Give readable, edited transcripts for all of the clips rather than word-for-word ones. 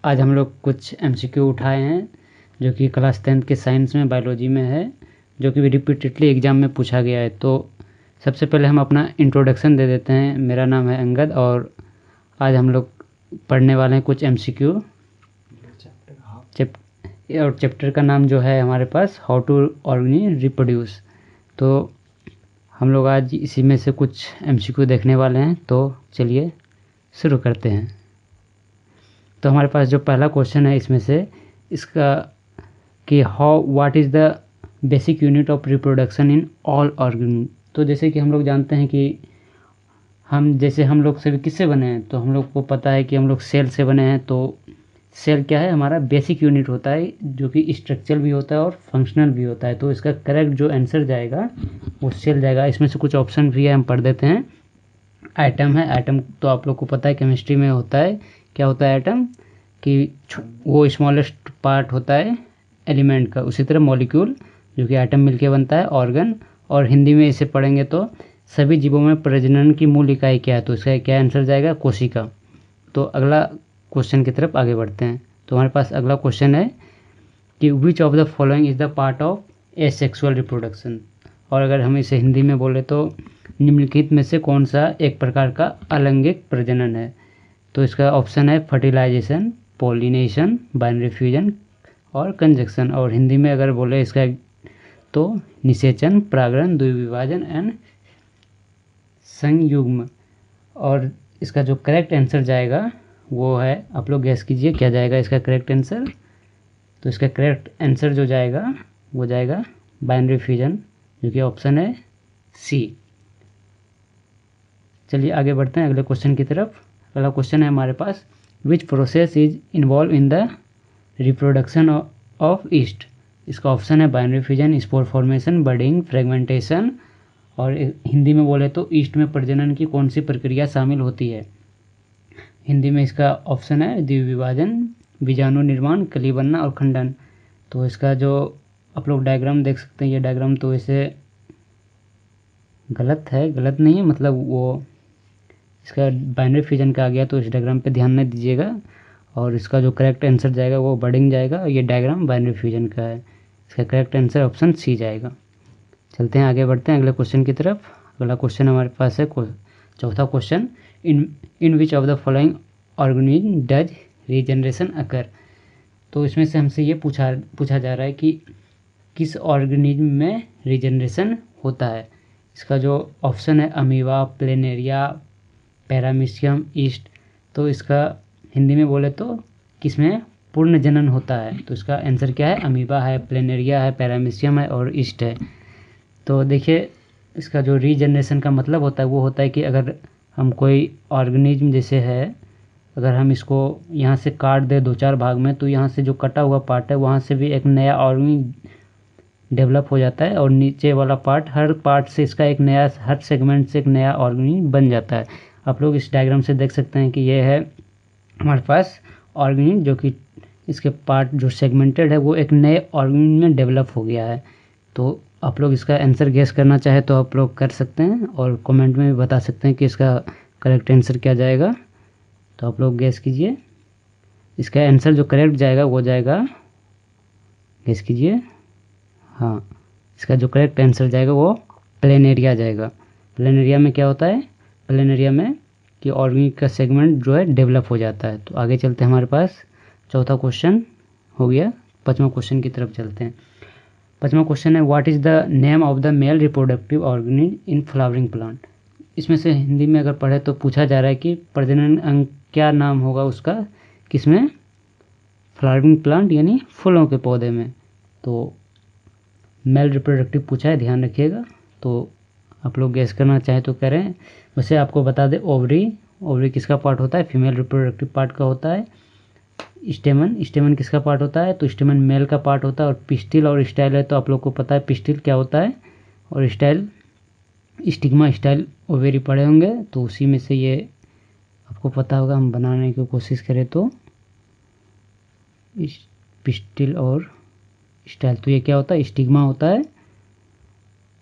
आज हम लोग कुछ एमसीक्यू उठाए हैं जो कि क्लास 10th के साइंस में बायोलॉजी में है, जो कि रिपीटेडली एग्ज़ाम में पूछा गया है। तो सबसे पहले हम अपना इंट्रोडक्शन दे देते हैं। मेरा नाम है अंगद और आज हम लोग पढ़ने वाले हैं कुछ एमसीक्यू और चैप्टर का नाम जो है हमारे पास हाउ टू ऑर्गेनिज रिप्रोड्यूस। तो हम लोग आज इसी में से कुछ एमसीक्यू देखने वाले हैं। तो चलिए शुरू करते हैं। तो हमारे पास जो पहला क्वेश्चन है इसमें से इसका कि how what is the basic unit of reproduction in all organism. तो जैसे कि हम लोग जानते हैं कि हम लोग सभी किससे बने हैं, तो हम लोग को पता है कि हम लोग सेल से बने हैं। तो सेल क्या है, हमारा बेसिक यूनिट होता है जो कि स्ट्रक्चरल भी होता है और फंक्शनल भी होता है। तो इसका करेक्ट जो आंसर जाएगा वो सेल जाएगा। इसमें से कुछ ऑप्शन भी है, हम पढ़ देते हैं। एटम है, एटम तो आप लोग को पता है केमिस्ट्री में होता है। क्या होता है एटम, कि वो स्मॉलेस्ट पार्ट होता है एलिमेंट का। उसी तरह मॉलिक्यूल जो कि एटम मिलके बनता है। ऑर्गन, और हिंदी में इसे पढ़ेंगे तो सभी जीवों में प्रजनन की मूल इकाई क्या है, तो इसका क्या आंसर जाएगा, कोशिका। तो अगला क्वेश्चन की तरफ आगे बढ़ते हैं। तो हमारे पास अगला क्वेश्चन है कि विच of the following is the part of asexual reproduction. और अगर हम इसे हिंदी में बोले तो निम्नलिखित में से कौन सा एक प्रकार का अलैंगिक प्रजनन है। तो इसका ऑप्शन है फर्टिलाइजेशन, पोलिनेशन, बाइनरी फ्यूजन और कंजक्शन। और हिंदी में अगर बोले इसका तो निषेचन, परागण, द्विविभाजन एंड संयुग्म। और इसका जो करेक्ट आंसर जाएगा वो है, आप लोग गैस कीजिए क्या जाएगा इसका करेक्ट आंसर। तो इसका करेक्ट आंसर जो जाएगा वो जाएगा बाइनरी फ्यूजन, जो कि ऑप्शन है सी। चलिए आगे बढ़ते हैं अगले क्वेश्चन की तरफ। अगला क्वेश्चन है हमारे पास, which process is involved in the reproduction of yeast. इसका ऑप्शन है binary fusion, spore formation, budding, fragmentation. और हिंदी में बोले तो ईस्ट में प्रजनन की कौन सी प्रक्रिया शामिल होती है। हिंदी में इसका ऑप्शन है द्विविभाजन, बीजाणु निर्माण, कली बनना और खंडन। तो इसका जो आप लोग डायग्राम देख सकते हैं, ये डायग्राम तो इसे गलत है, गलत नहीं है, मतलब वो इसका बाइनरी फ्यूजन का आ गया, तो इस डायग्राम पे ध्यान नहीं दीजिएगा। और इसका जो करेक्ट आंसर जाएगा वो बडिंग जाएगा, और ये डायग्राम बाइनरी फ्यूजन का है। इसका करेक्ट आंसर ऑप्शन सी जाएगा। चलते हैं आगे बढ़ते हैं अगले क्वेश्चन की तरफ। अगला क्वेश्चन हमारे पास है चौथा question, in which of the following organism does regeneration occur. तो इसमें से हमसे ये पूछा जा रहा है कि किस ऑर्गेनिज्म में रीजनरेशन होता है। इसका जो ऑप्शन है अमीबा, प्लेनेरिया, पैरामीशियम, ईस्ट। तो इसका हिंदी में बोले तो किसमें पूर्ण जनन होता है। तो इसका आंसर क्या है, अमीबा है, प्लेनेरिया है, पैरामीशियम है और ईस्ट है। तो देखिए इसका जो रीजनरेशन का मतलब होता है वो होता है कि अगर हम कोई ऑर्गेनिज्म जैसे है, अगर हम इसको यहाँ से काट दे दो चार भाग में, तो यहाँ से जो कटा हुआ पार्ट है वहाँ से भी एक नया ऑर्गेनिज्म डेवलप हो जाता है। और नीचे वाला पार्ट, हर पार्ट से इसका एक नया, हर सेगमेंट से एक नया ऑर्गेनिज्म बन जाता है। आप लोग इस डायग्राम से देख सकते हैं कि ये है हमारे पास ऑर्गेनिज्म, जो कि इसके पार्ट जो सेगमेंटेड है वो एक नए ऑर्गेनिज्म में डेवलप हो गया है। तो आप लोग इसका आंसर गेस करना चाहे तो आप लोग कर सकते हैं, और कमेंट में भी बता सकते हैं कि इसका करेक्ट आंसर क्या जाएगा। तो आप लोग गेस कीजिए। इसका आंसर जो करेक्ट जाएगा वो जाएगा, गेस कीजिए। हाँ, इसका जो करेक्ट आंसर जाएगा वो प्लेनेरिया जाएगा। प्लेनेरिया में क्या होता है, प्लेनेरिया में कि ऑर्गेनिक का सेगमेंट जो है डेवलप हो जाता है। तो आगे चलते हैं, हमारे पास चौथा क्वेश्चन हो गया। पाँचवा क्वेश्चन की तरफ चलते हैं। पाँचवा क्वेश्चन है, what is the name of the male reproductive organism in flowering plant. इसमें से हिंदी में अगर पढ़े तो पूछा जा रहा है कि प्रजनन अंग क्या नाम होगा उसका, किसमें, फ्लावरिंग प्लांट यानी फूलों के पौधे में। तो मेल रिप्रोडक्टिव पूछा है, ध्यान रखिएगा। तो आप लोग गैस करना चाहें तो करें। वैसे आपको बता दें, ओवरी किसका पार्ट होता है, फीमेल रिप्रोडक्टिव पार्ट का होता है। स्टेमन किसका पार्ट होता है, तो स्टेमन मेल का पार्ट होता है। और पिस्टिल और स्टाइल है, तो आप लोग को पता है पिस्टिल क्या होता है, और स्टाइल, स्टिग्मा स्टाइल ओवेरी पढ़े होंगे, तो उसी में से ये आपको पता होगा। हम बनाने की कोशिश करें तो पिस्टिल और स्टाइल, तो ये क्या होता है, स्टिग्मा होता है,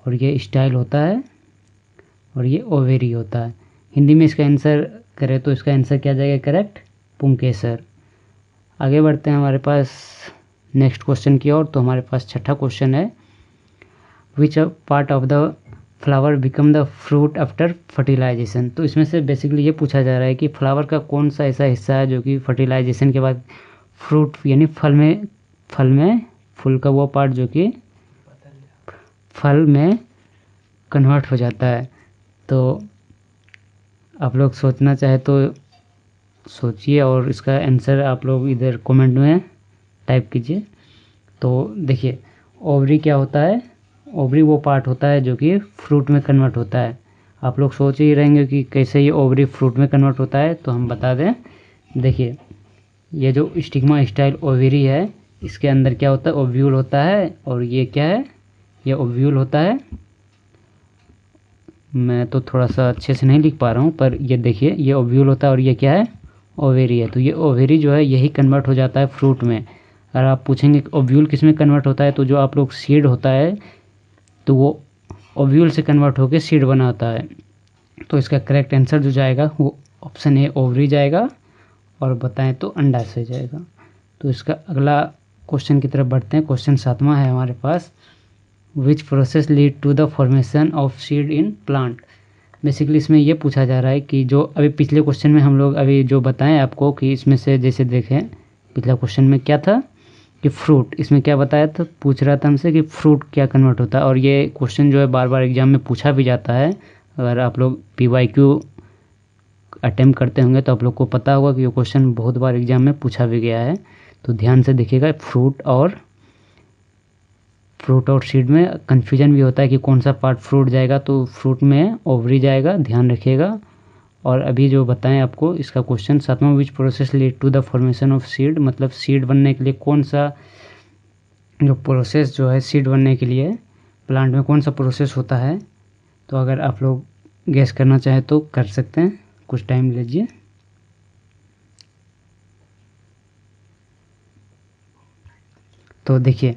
और ये स्टाइल होता है, और ये ओवेरी होता है। हिंदी में इसका आंसर करें तो इसका आंसर क्या जाएगा करेक्ट, पुंकेसर। आगे बढ़ते हैं हमारे पास नेक्स्ट क्वेश्चन की ओर। तो हमारे पास छठा क्वेश्चन है, which part of the flower become the fruit after fertilization. तो इसमें से बेसिकली ये पूछा जा रहा है कि फ्लावर का कौन सा ऐसा हिस्सा है जो कि फर्टिलाइजेशन के बाद फ्रूट यानी फूल का वो पार्ट जो कि फल में कन्वर्ट हो जाता है। तो आप लोग सोचना चाहे तो सोचिए और इसका आंसर आप लोग इधर कमेंट में टाइप कीजिए। तो देखिए, ओवरी क्या होता है, ओवरी वो पार्ट होता है जो कि फ्रूट में कन्वर्ट होता है। आप लोग सोच ही रहेंगे कि कैसे ये ओवरी फ्रूट में कन्वर्ट होता है, तो हम बता दें। देखिए, ये जो स्टिग्मा स्टाइल ओवरी है, इसके अंदर क्या होता है, ओव्यूल होता है। और ये क्या है, ये ओव्यूल होता है। मैं तो थोड़ा सा अच्छे से नहीं लिख पा रहा हूँ, पर ये देखिए, ये ओव्यूल होता है और ये क्या है, ओवेरी है। तो ये ओवेरी जो है यही कन्वर्ट हो जाता है फ्रूट में। अगर आप पूछेंगे ओव्यूल किस में कन्वर्ट होता है, तो जो आप लोग सीड होता है तो वो ओव्यूल से कन्वर्ट होकर सीड बनाता है। तो इसका करेक्ट आंसर जो जाएगा वो ऑप्शन ए ओवरी जाएगा, और बताएं तो अंडा से जाएगा। तो इसका अगला क्वेश्चन की तरफ बढ़ते हैं। क्वेश्चन 7वां है हमारे पास, which process lead to the formation of seed in plant. Basically इसमें ये पूछा जा रहा है कि जो अभी पिछले क्वेश्चन में हम लोग अभी जो बताएं आपको कि इसमें से जैसे देखें, पिछला क्वेश्चन में क्या था कि फ्रूट, इसमें क्या बताया था, पूछ रहा था हमसे कि फ्रूट क्या कन्वर्ट होता है। और ये क्वेश्चन जो है बार बार एग्जाम में पूछा भी जाता है। अगर आप लोग PYQ अटेम्प्ट करते होंगे तो आप लोग को पता होगा कि ये क्वेश्चन बहुत बार एग्जाम में पूछा भी गया है। तो ध्यान से देखिएगा, फ्रूट और सीड में कन्फ्यूजन भी होता है कि कौन सा पार्ट फ्रूट जाएगा, तो फ्रूट में ओवरी जाएगा, ध्यान रखिएगा। और अभी जो बताएं आपको इसका क्वेश्चन 7वां, which process lead to the formation of seed, मतलब सीड बनने के लिए कौन सा जो प्रोसेस जो है सीड बनने के लिए प्लांट में कौन सा प्रोसेस होता है। तो अगर आप लोग गेस करना चाहें तो कर सकते हैं, कुछ टाइम लीजिए। तो देखिए,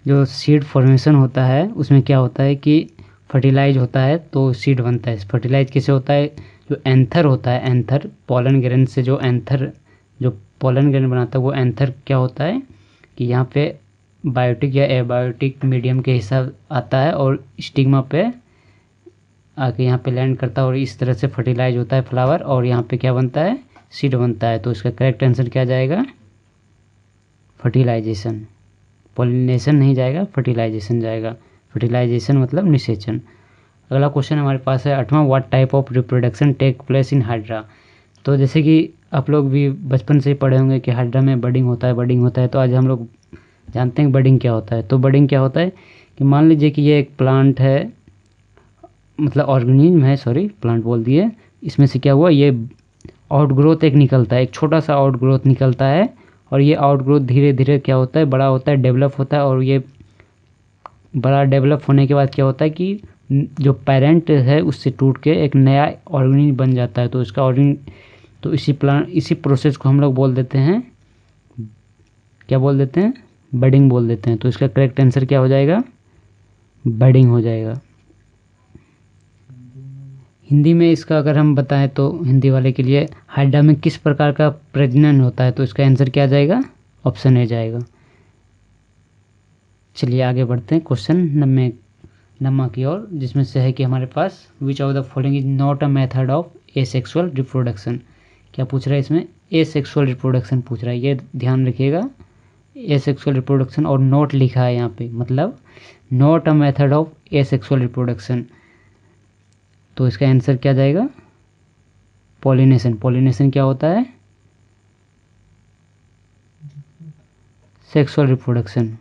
जो सीड फॉर्मेशन होता है उसमें क्या होता है कि फर्टिलाइज होता है तो सीड बनता है। फर्टिलाइज कैसे होता है, जो एंथर होता है, एंथर पोलन ग्रेन से जो पोलन ग्रेन बनाता है वो एंथर क्या होता है कि यहाँ पे बायोटिक या एबायोटिक मीडियम के हिसाब आता है और स्टिग्मा पे आके यहाँ पे लैंड करता है और इस तरह से फर्टिलाइज होता है फ्लावर, और यहाँ पे क्या बनता है, सीड बनता है। तो इसका करेक्ट आंसर क्या जाएगा, फर्टिलाइजेशन। पॉलिनेशन नहीं जाएगा, फर्टिलाइजेशन जाएगा। फर्टिलाइजेशन मतलब निषेचन। अगला क्वेश्चन हमारे पास है 8वां, what type of reproduction take place in hydra. तो जैसे कि आप लोग भी बचपन से ही पढ़े होंगे कि हाइड्रा में बडिंग होता है। तो आज हम लोग जानते हैं बडिंग क्या होता है। तो बडिंग क्या होता है कि मान लीजिए कि ये एक प्लांट है, मतलब ऑर्गेनिज्म है, सॉरी प्लांट बोल दिए। इसमें से क्या हुआ, ये आउटग्रोथ एक निकलता है, एक छोटा सा आउटग्रोथ निकलता है। और ये आउटग्रोथ धीरे धीरे क्या होता है, बड़ा होता है, डेवलप होता है। और ये बड़ा डेवलप होने के बाद क्या होता है कि जो पेरेंट है उससे टूट के एक नया ऑर्गेनिज्म बन जाता है। तो इसका ऑर्गेनिज्म, तो इसी प्रोसेस को हम लोग बोल देते हैं, क्या बोल देते हैं, बडिंग बोल देते हैं। तो इसका करेक्ट आंसर क्या हो जाएगा, बडिंग हो जाएगा। हिंदी में इसका अगर हम बताएं तो हिंदी वाले के लिए, हाइड्रा में किस प्रकार का प्रजनन होता है। तो इसका आंसर क्या जाएगा, ऑप्शन ए जाएगा। चलिए आगे बढ़ते हैं क्वेश्चन नम्मा की ओर, जिसमें से है कि हमारे पास which of the following is not a method of asexual reproduction. क्या पूछ रहा है इसमें, एसेक्सुअल रिप्रोडक्शन पूछ रहा है, ये ध्यान रखिएगा। एसेक्सुअल रिप्रोडक्शन और नॉट लिखा है यहाँ पे, मतलब not a method of asexual reproduction. तो इसका आंसर क्या जाएगा, पॉलिनेशन। पॉलिनेशन क्या होता है, सेक्सुअल रिप्रोडक्शन।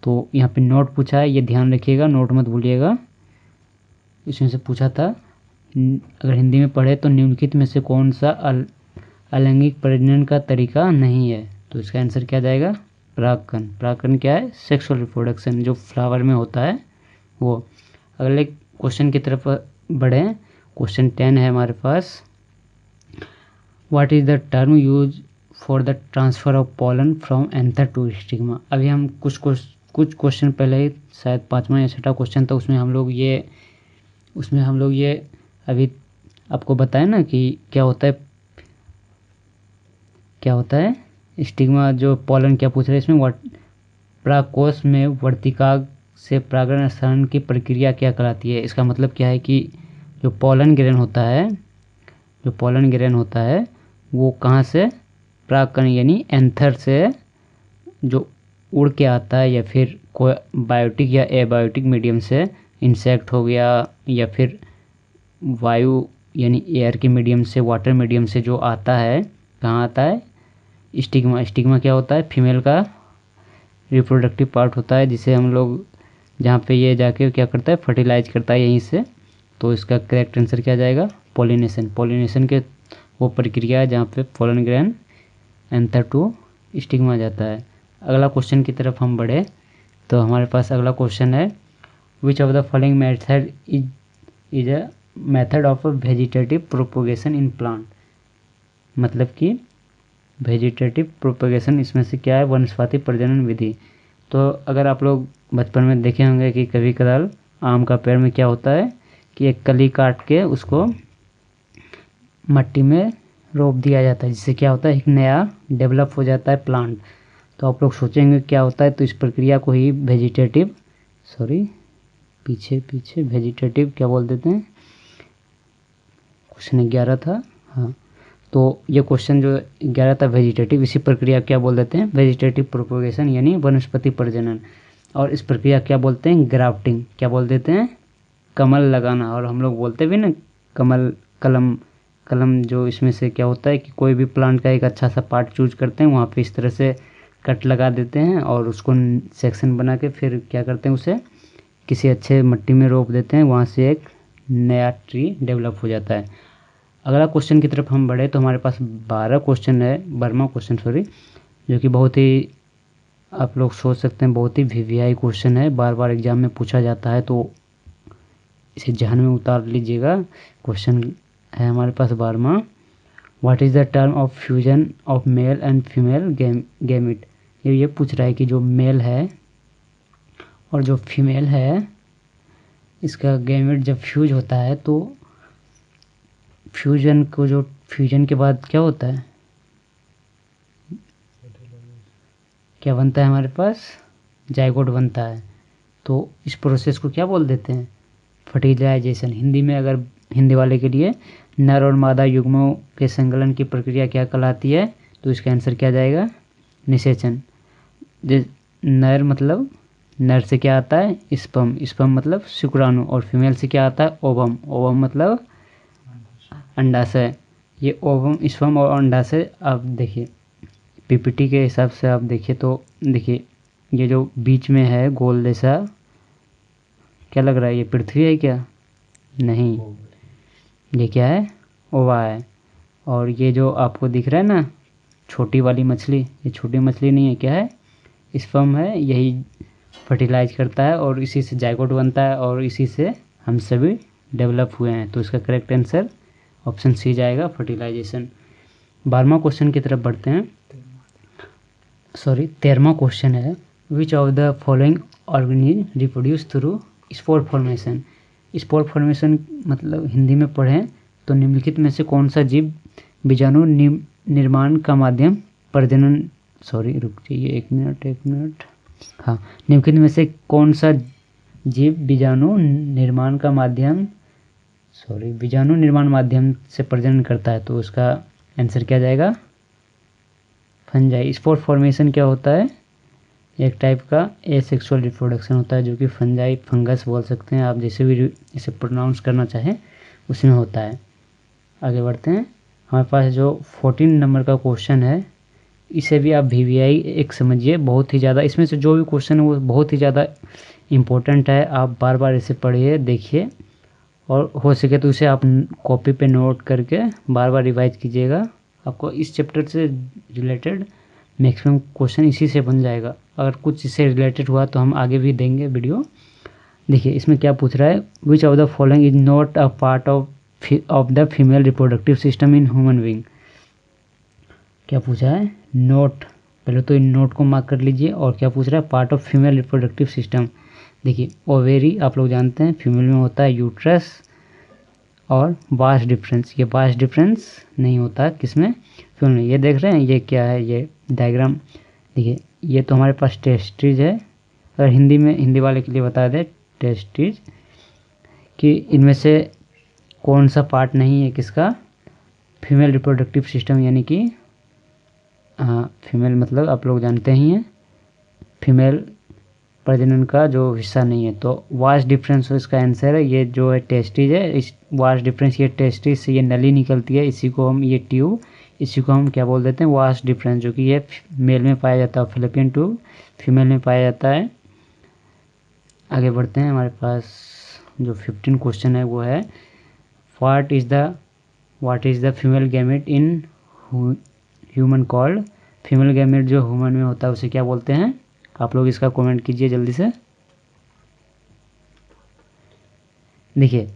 तो यहाँ पे नोट पूछा है, ये ध्यान रखिएगा, नोट मत भूलिएगा। इसमें से पूछा था, अगर हिंदी में पढ़े तो निम्नलिखित में से कौन सा अलैंगिक प्रजनन का तरीका नहीं है। तो इसका आंसर क्या जाएगा, परागकण। परागकण क्या है, सेक्सुअल रिप्रोडक्शन जो फ्लावर में होता है वो। अगले क्वेश्चन की तरफ बढ़े, क्वेश्चन 10 है हमारे पास, what is the term use for the transfer of pollen from anther to stigma. अभी हम कुछ क्वेश्चन पहले ही, शायद 5वां या 6वां क्वेश्चन था, उसमें हम लोग ये अभी आपको बताया ना कि क्या होता है, क्या होता है स्टिग्मा, जो पॉलन क्या पूछ रहे हैं इसमें, परागकोश में वर्तिकाग्र से परागण स्थान की प्रक्रिया क्या कहलाती है। इसका मतलब क्या है कि जो पॉलन ग्रेन होता है, जो पॉलन ग्रेन होता है वो कहाँ से परागकण यानी एंथर से जो उड़ के आता है, या फिर कोई बायोटिक या एबायोटिक मीडियम से, इंसेक्ट हो गया या फिर वायु यानी एयर के मीडियम से, वाटर मीडियम से जो आता है, कहाँ आता है स्टिग्मा। स्टिग्मा क्या होता है फीमेल का रिप्रोडक्टिव पार्ट होता है, जिसे हम लोग जहाँ पे ये जाके क्या करता है फर्टिलाइज करता है यहीं से। तो इसका करेक्ट आंसर क्या जाएगा पॉलिनेशन। पॉलिनेशन के वो प्रक्रिया है जहाँ पे pollen grain anther to stigma जाता है। अगला क्वेश्चन की तरफ हम बढ़े तो हमारे पास अगला क्वेश्चन है विच of the following method is a method of vegetative propagation in plant. मतलब कि वेजिटेटिव प्रोपोगेशन इसमें से क्या है वनस्पति प्रजनन विधि। तो अगर आप लोग बचपन में देखे होंगे कि कभी कदार आम का पेड़ में क्या होता है कि एक कली काट के उसको मट्टी में रोप दिया जाता है, जिससे क्या होता है एक नया डेवलप हो जाता है प्लांट। तो आप लोग सोचेंगे क्या होता है, तो इस प्रक्रिया को ही वेजिटेटिव वेजिटेटिव क्या बोल देते हैं। क्वेश्चन 11 था, हाँ तो ये क्वेश्चन जो 11 था वेजिटेटिव, इसी प्रक्रिया क्या बोल देते हैं वेजिटेटिव प्रोपोगेशन यानी वनस्पति प्रजनन। और इस प्रक्रिया क्या बोलते हैं ग्राफ्टिंग, क्या बोल देते हैं कमल लगाना। और हम लोग बोलते भी ना कमल कलम जो इसमें से क्या होता है कि कोई भी प्लांट का एक अच्छा सा पार्ट चूज करते हैं, वहाँ पे इस तरह से कट लगा देते हैं और उसको सेक्शन बना के फिर क्या करते हैं उसे किसी अच्छे मिट्टी में रोप देते हैं, वहाँ से एक नया ट्री डेवलप हो जाता है। अगला क्वेश्चन की तरफ हम बढ़े तो हमारे पास 12 क्वेश्चन है, 12वां क्वेश्चन जो कि बहुत ही आप लोग सोच सकते हैं बहुत ही वीवीआई क्वेश्चन है, बार बार एग्जाम में पूछा जाता है, तो इसे ध्यान में उतार लीजिएगा। क्वेश्चन है हमारे पास 12वां what is the term of fusion of male and female gamete. ये पूछ रहा है कि जो मेल है और जो फीमेल है इसका गैमिट जब फ्यूज होता है तो फ्यूजन के बाद क्या होता है, क्या बनता है हमारे पास जाइगोट बनता है। तो इस प्रोसेस को क्या बोल देते हैं फर्टिलाइजेशन। हिंदी में अगर हिंदी वाले के लिए नर और मादा युग्मों के संकलन की प्रक्रिया क्या कहलाती है, तो इसका आंसर क्या जाएगा निषेचन। नर मतलब नर से क्या आता है स्पर्म मतलब शुक्राणु, और फीमेल से क्या आता है ओवम मतलब अंडाशय। ये ओवम स्पर्म और अंडाशय आप देखिए पीपीटी के हिसाब से आप देखिए तो देखिए ये जो बीच में है गोल जैसा क्या लग रहा है, ये पृथ्वी है क्या, नहीं ये क्या है ओवा है। और ये जो आपको दिख रहा है ना छोटी वाली मछली, ये छोटी मछली नहीं है, क्या है स्पर्म है, यही फर्टिलाइज करता है और इसी से जाइगोट बनता है और इसी से हम सभी डेवलप हुए हैं। तो इसका करेक्ट आंसर ऑप्शन सी जाएगा फर्टिलाइजेशन। 12वां क्वेश्चन की तरफ बढ़ते हैं, 13वां क्वेश्चन है विच of the following organism reproduce through spore formation. Spore formation मतलब हिंदी में पढ़ें तो निम्नलिखित में से कौन सा जीव बीजाणु निर्माण का माध्यम प्रजनन रुक जाइए एक मिनट हाँ निम्नलिखित में से कौन सा जीव बीजाणु निर्माण माध्यम से प्रजनन करता है, तो उसका आंसर क्या जाएगा फंजाई। स्पोर फॉर्मेशन क्या होता है एक टाइप का एसेक्सुअल रिप्रोडक्शन होता है जो कि फंगस बोल सकते हैं आप, जैसे भी इसे प्रोनाउंस करना चाहें उसमें होता है। आगे बढ़ते हैं, हमारे पास जो 14 नंबर का क्वेश्चन है इसे भी आप वीवीआई एक समझिए, बहुत ही ज़्यादा इसमें से जो भी क्वेश्चन है वो बहुत ही ज़्यादा इम्पोर्टेंट है। आप बार बार इसे पढ़िए देखिए और हो सके तो इसे आप कॉपी पे नोट करके बार बार रिवाइज कीजिएगा। आपको इस चैप्टर से रिलेटेड मैक्सिमम क्वेश्चन इसी से बन जाएगा। अगर कुछ इससे रिलेटेड हुआ तो हम आगे भी देंगे वीडियो। देखिए इसमें क्या पूछ रहा है विच of the following is not a part of the female reproductive system in human being. क्या पूछा है नोट, पहले तो इन नोट को मार्क कर लीजिए। और क्या पूछ रहा है part of female reproductive system. देखिए ओवेरी आप लोग जानते हैं फीमेल में होता है यूट्रस और वास्ट डिफरेंस, ये वास्ट डिफरेंस नहीं होता किसमें, फ्यूल में। ये देख रहे हैं ये क्या है, ये डायग्राम देखिए, ये तो हमारे पास टेस्टिज है। अगर हिंदी में, हिंदी वाले के लिए बता दें टेस्टिज, कि इनमें से कौन सा पार्ट नहीं है किसका, फीमेल रिप्रोडक्टिव सिस्टम, यानी कि हाँ फीमेल मतलब आप लोग जानते ही हैं, फीमेल प्रजनन का जो हिस्सा नहीं है। तो वास्ट डिफरेंस इसका आंसर है। ये जो है टेस्टिज है, इस वास्ट डिफरेंस, ये टेस्टिज से ये नली निकलती है, इसी को हम, ये ट्यूब, इसी को हम क्या बोल देते हैं, वास्ट डिफरेंस, जो कि ये मेल में पाया जाता है, फिलिपियन ट्यूब फीमेल में पाया जाता है। आगे बढ़ते हैं, हमारे पास जो 15 क्वेश्चन है वो है what is the female gamete in human called. Female gamete जो ह्यूमन में होता है उसे क्या बोलते हैं, आप लोग इसका कमेंट कीजिए जल्दी से। देखिए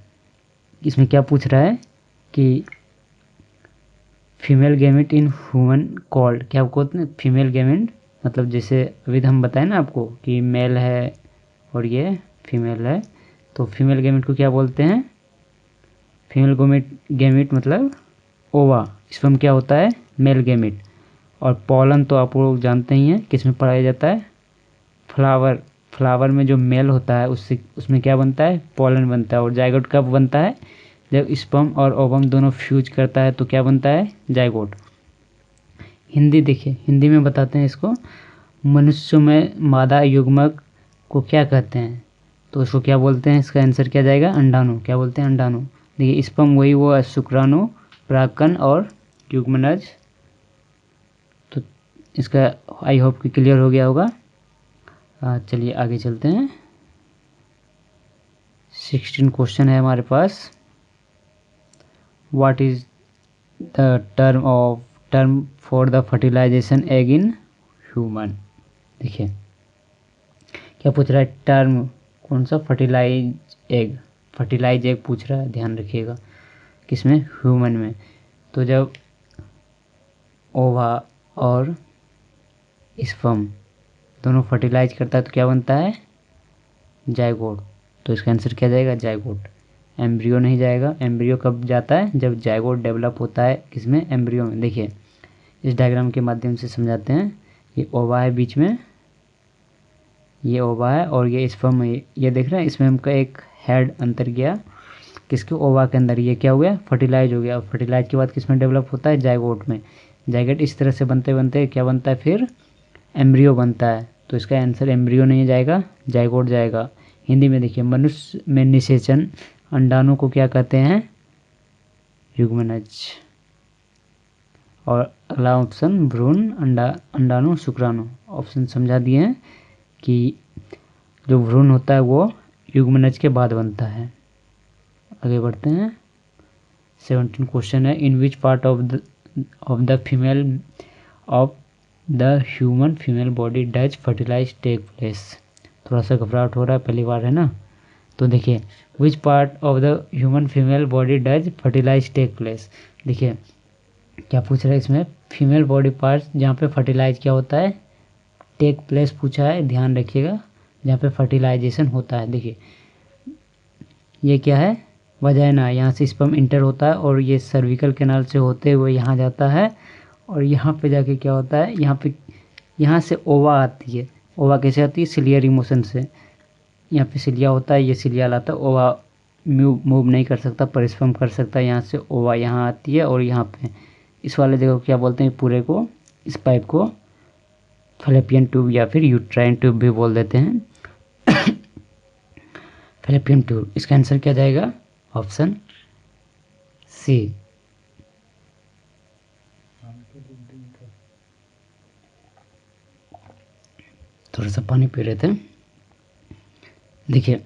इसमें क्या पूछ रहा है कि female gamete in human called, क्या बोलते हैं फीमेल गैमेट, मतलब जैसे अभी हम बताएं ना आपको कि मेल है और ये फीमेल है, तो फीमेल गैमेट को क्या बोलते हैं, फीमेल गैमेट मतलब ओवा, इस फॉर्म क्या होता है मेल गैमेट। और पॉलन तो आप लोग जानते ही हैं किस में पाया जाता है, फ्लावर में जो मेल होता है उससे, उसमें क्या बनता है, पॉलन बनता है। और जायगोट कब बनता है, जब स्पर्म और ओवम दोनों फ्यूज करता है तो क्या बनता है, जायगोट। हिंदी देखिए, हिंदी में बताते हैं इसको, मनुष्य में मादा युग्मक को क्या कहते हैं, तो उसको क्या बोलते हैं, इसका आंसर क्या जाएगा, अंडाणु, क्या बोलते हैं, अंडाणु। देखिए स्पर्म वही वो है, शुक्राणु, परागकण और युग्मनज। तो इसका आई होप कि क्लियर हो गया होगा। चलिए आगे चलते हैं। 16 क्वेश्चन है हमारे पास। What is the term for the fertilisation egg in human. देखिए क्या पूछ रहा है, टर्म कौन सा, फर्टिलाइज एग पूछ रहा है, ध्यान रखिएगा, किसमें, ह्यूमन में। तो जब ओवा और स्पर्म दोनों फर्टिलाइज करता है तो क्या बनता है, जायगोट। तो इसका आंसर क्या जाएगा, जायगोट। एम्ब्रियो नहीं जाएगा, एम्ब्रियो कब जाता है, जब जायगोट डेवलप होता है, किसमें, एम्ब्रियो में। देखिए इस डायग्राम के माध्यम से समझाते हैं। ये ओवा है बीच में, ये ओवा है और ये स्पर्म है, ये देख रहे हैं, इसमें हमका एक हेड अंतर गया किसके, ओवा के अंदर। ये क्या हो गया, फर्टिलाइज हो गया। फर्टिलाइज के बाद किसमें डेवलप होता है, जायगोट में। जायगोट इस तरह से बनते बनते क्या बनता है, फिर एम्ब्रियो बनता है। तो इसका आंसर एम्ब्रियो नहीं जाएगा, जायगोट जाएगा। हिंदी में देखिए, मनुष्य में निषेचन अंडाणु को क्या कहते हैं, युग्मनज। और अगला ऑप्शन भ्रूण, अंडाणु, शुक्राणु, ऑप्शन समझा दिए हैं कि जो भ्रूण होता है वो युग्मनज के बाद बनता है। आगे बढ़ते हैं। 17 क्वेश्चन है, in which part of the female of the human female body does fertilise take place. थोड़ा सा घबराहट हो रहा है, पहली बार है ना। तो देखिए which part of the human female body does fertilise take place. देखिए क्या पूछ रहा है इसमें, फीमेल बॉडी पार्ट जहाँ पे फर्टिलाइज क्या होता है, टेक प्लेस पूछा है, ध्यान रखिएगा, जहाँ पे फर्टिलाइजेशन होता है। देखिए ये क्या है, वजाइना, यहाँ से स्पर्म इंटर होता है और ये सर्विकल कैनाल से होते हुए यहाँ जाता है और यहाँ पे जाके क्या होता है, यहाँ से ओवा आती है। ओवा कैसे आती है, सिलियर इमोशन से। यहाँ पे सिलिया होता है, ये सिलिया लाता है, ओवा मूव नहीं कर सकता, पर स्पर्म कर सकता है। यहाँ से ओवा यहाँ आती है और यहाँ पे इस वाले जगह को क्या बोलते हैं, पूरे को, इस पाइप को फैलोपियन ट्यूब या फिर यूट्राइन ट्यूब भी बोल देते हैं। फैलोपियन ट्यूब, इसका आंसर क्या जाएगा, ऑप्शन सी। थोड़ा सा पानी पी रहे थे। देखिए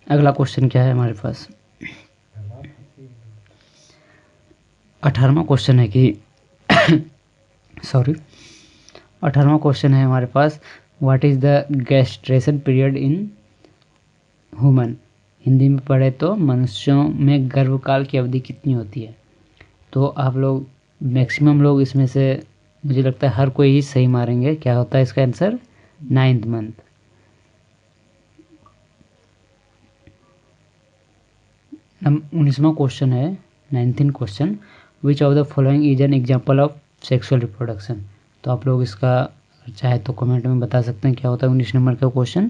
अगला क्वेश्चन क्या है हमारे पास, 18वां क्वेश्चन है कि सॉरी 18वां क्वेश्चन है हमारे पास, what is the gestation period in human. Hindi में पढ़े तो मनुष्यों में गर्भकाल की अवधि कितनी होती है। तो आप लोग मैक्सिमम लोग इसमें से मुझे लगता है हर कोई ही सही मारेंगे। क्या होता है इसका आंसर, 9th मंथ। 19वां क्वेश्चन है, 19 question, which of the following is an example of sexual reproduction. तो आप लोग इसका चाहे तो कमेंट में बता सकते हैं क्या होता है 19 नंबर का क्वेश्चन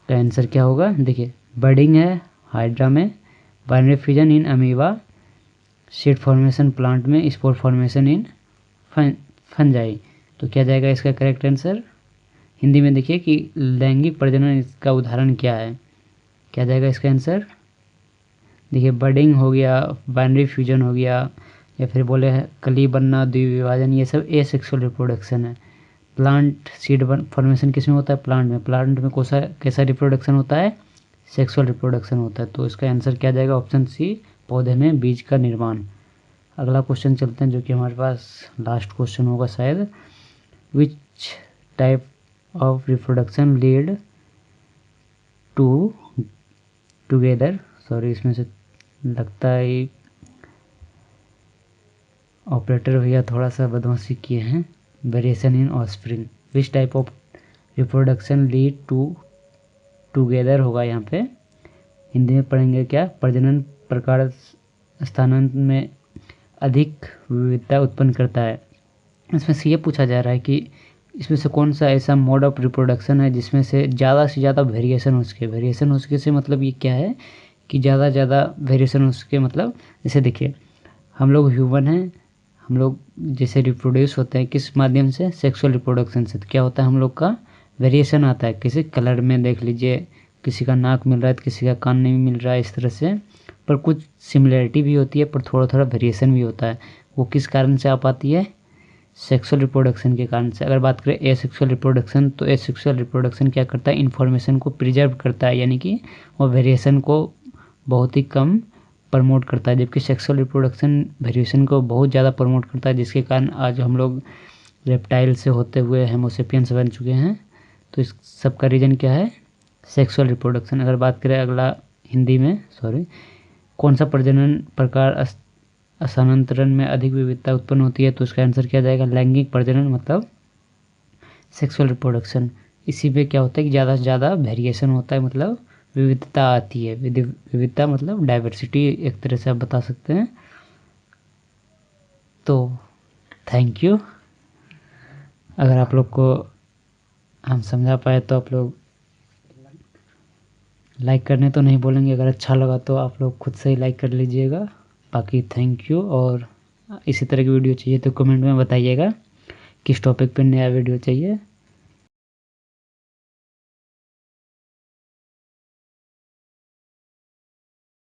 का आंसर क्या होगा। देखिए, बर्डिंग है हाइड्रा में, binary fusion in amoeba, seed formation plant में, स्पोर फॉर्मेशन इन फंजाई। तो क्या जाएगा इसका करेक्ट आंसर। हिंदी में देखिए कि लैंगिक प्रजनन इसका उदाहरण क्या है, क्या जाएगा इसका आंसर। देखिए, बर्डिंग हो गया, बाइनरी फ्यूजन हो गया, या फिर बोले कली बनना, द्विविभाजन, ये सब एसेक्सुअल रिप्रोडक्शन है। प्लांट सीड फॉर्मेशन किस में होता है, प्लांट में। प्लांट में कैसा रिप्रोडक्शन होता है, सेक्सुअल रिप्रोडक्शन होता है। तो इसका आंसर क्या जाएगा, ऑप्शन सी, पौधे में बीज का निर्माण। अगला क्वेश्चन चलते हैं जो कि हमारे पास लास्ट क्वेश्चन होगा शायद। Which type of reproduction lead to together, sorry इसमें से लगता है ऑपरेटर भैया थोड़ा सा बदमाशी किए हैं। Variation in offspring, which type of reproduction lead to together होगा यहाँ पे। हिंदी में पढ़ेंगे क्या, प्रजनन प्रकार स्थानांतरण में अधिक विविधता उत्पन्न करता है। इसमें से ये पूछा जा रहा है कि इसमें से कौन सा ऐसा मोड ऑफ रिप्रोडक्शन है जिसमें से ज़्यादा वेरिएशन हो सके। वेरिएशन हो सके से मतलब ये क्या है कि ज़्यादा वेरिएशन हो सके, मतलब जैसे देखिए हम लोग ह्यूमन हैं, हम लोग जैसे रिप्रोड्यूस होते हैं किस माध्यम से, सेक्सुअल रिप्रोडक्शन से। तो क्या होता है हम लोग का वेरिएशन आता है, किसी कलर में देख लीजिए, किसी का नाक मिल रहा है तो किसी का कान नहीं मिल रहा है, इस तरह से। पर कुछ सिमिलरिटी भी होती है, पर थोड़ा वेरिएशन भी होता है। वो किस कारण से आ पाती है, सेक्सुअल रिप्रोडक्शन के कारण से। अगर बात करें एसेक्सुअल रिप्रोडक्शन, तो एसेक्सुअल रिप्रोडक्शन क्या करता है, इन्फॉर्मेशन को प्रिजर्व करता है, यानी कि वो वेरिएशन को बहुत ही कम प्रमोट करता है, जबकि सेक्सुअल रिप्रोडक्शन वेरिएशन को बहुत ज़्यादा प्रमोट करता है, जिसके कारण आज हम लोग रेप्टाइल से होते हुए होमोसेपियंस बन चुके हैं। तो इस सब का रीज़न क्या है, सेक्सुअल रिप्रोडक्शन। अगर बात करें अगला हिंदी में, सॉरी, कौन सा प्रजनन प्रकार स्थानांतरण में अधिक विविधता उत्पन्न होती है, तो इसका आंसर क्या जाएगा, लैंगिक प्रजनन, मतलब सेक्सुअल रिप्रोडक्शन। इसी में क्या होता है कि ज़्यादा से ज़्यादा वेरिएशन होता है, मतलब विविधता आती है। विविधता मतलब डाइवर्सिटी एक तरह से आप बता सकते हैं। तो थैंक यू। अगर आप लोग को हम समझा पाए तो आप लोग लाइक करने तो नहीं बोलेंगे, अगर अच्छा लगा तो आप लोग खुद से ही लाइक कर लीजिएगा। बाकी थैंक यू। और इसी तरह की वीडियो चाहिए तो कमेंट में बताइएगा किस टॉपिक पे नया वीडियो चाहिए।